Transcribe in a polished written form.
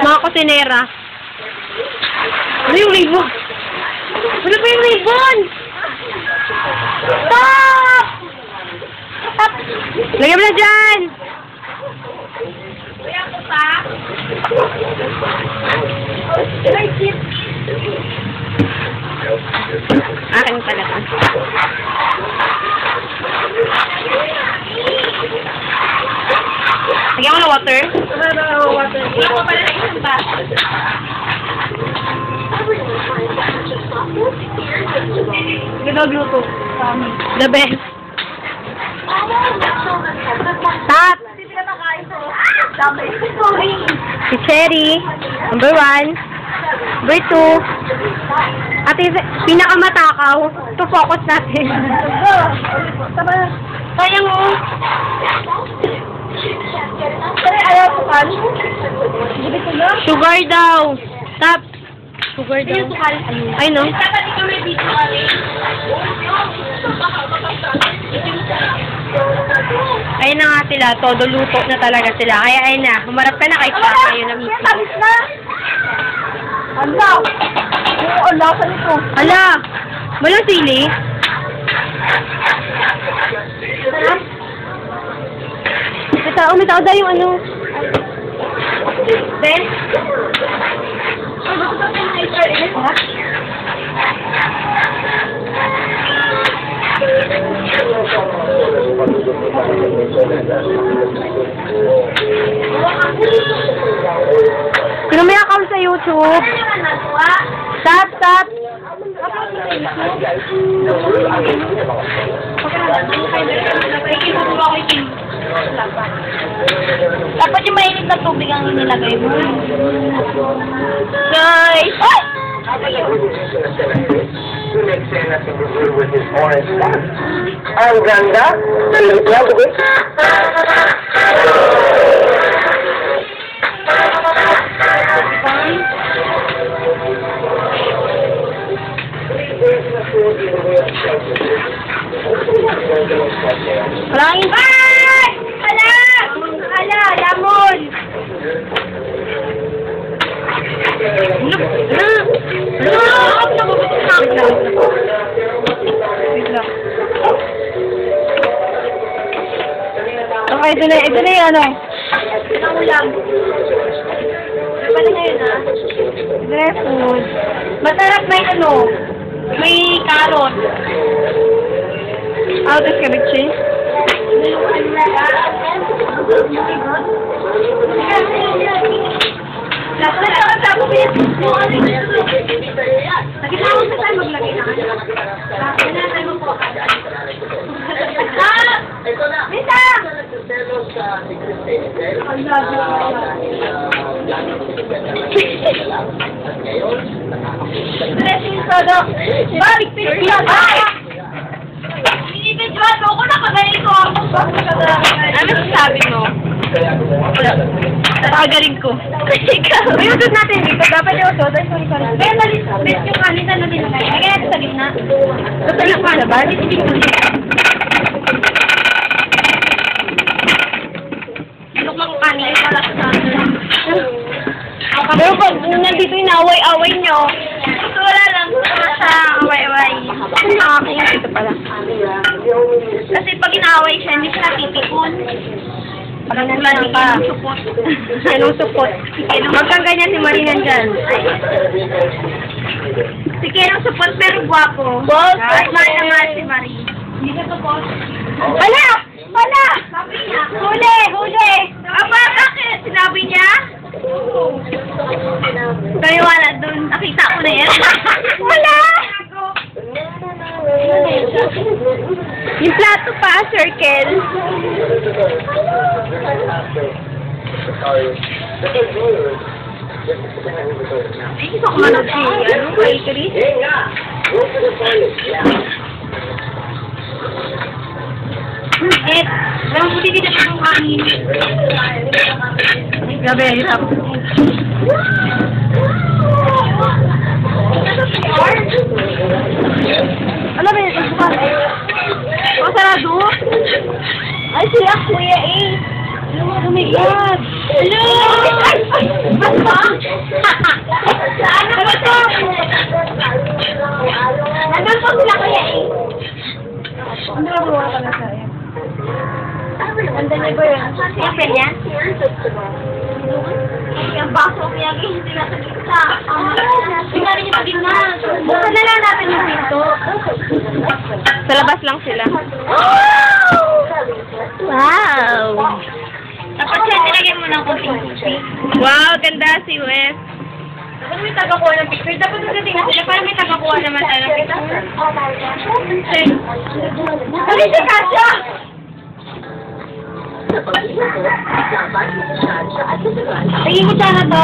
Mga kusinera. Ano yung ribbon? Ano ba yung ribbon? Stop! Stop! Lagyan mo na dyan! Kaya ko pa? Akin pala ka. Lagyan mo na water? Water. Wala ko pala na isang ba? Ginagluto. The best. Stop! Si Cherry. Number 1. Number 2. At pinakamatakaw. To focus natin. Sayang mo. Sugar daw. Stop. Sugar daw. Ay no. Ayun na nga sila. Todo luto na talaga sila. Kaya ayun na. Humarap ka na kay Papa. Ayun na mismo. Sabis na! Ala! Ala, saan ito? Ala! Walang sili? May tao daw yung ano. Ben? Sino may account sa YouTube? Stop, stop! Dapat yung mainit na tubig ang inilagay mo. Guys! Ay! Ang ganda. Malangin! Ay! Ala! Ala! Lamon! Okay, ito na yung ano. Ilang ulam? Pwede na yun ah. Ito na yung food. Masarap may ano? May carrot. Out of cabbage. Balik pinipila! Pinipila mo ko na kaganito ako. Ano sasabi mo? Nakagaling ko. May usod natin dito. Dapat yung usod. Ay, sorry. Kaya nalit yung kanina na dinagay. Kaya natin sa gitna. Basta lang pa, ba? Ilok lang ang kanina. Wala sa Pero pag nandito yung away-away nyo, ito wala lang. sa away-away. Ito pala. Kasi pag inaway siya, hindi siya natipikon. Parang nandiyan ka. Anong support? Huwag kang ganyan si Marina dyan. Si Kenong support pero guwapo. Boss! Mahal na mahal si Marie. Hindi ka support. Hala! Hala! Sabi niya. Huli! Huli! Aba, bakit? Sinabi niya? Kayo wala dun. Nakita ko na yan. Wala! Yung plato pa, circle. Ay, gusto ko manag si, ano, kay Chris. Bakit? Alam mo, hindi kita yung kanin. Grabe, hirap. Ano ba yun? Masarado? Ay, sila, Kuya A. Oh my God! Hello! Basta? Saan na ba ito? Nandun po sila, Kuya A. Ano na buwa ka na sa'yo? Nandun niyo ba yun? Yung pen yan? Yung baso, kaya hindi natin kita. Tingnan niyo pag na. Buksan na lang natin yung pinto. Sa labas lang sila. Wow! Tapos siya, nilagyan mo ng kunting sushi. Wow, ganda si Wes. Dapat may tagakuha ng picture. Dapat nagdating sila para may tagakuha naman tayo ng picture. Kali si Kasha! Tingin ko sana to.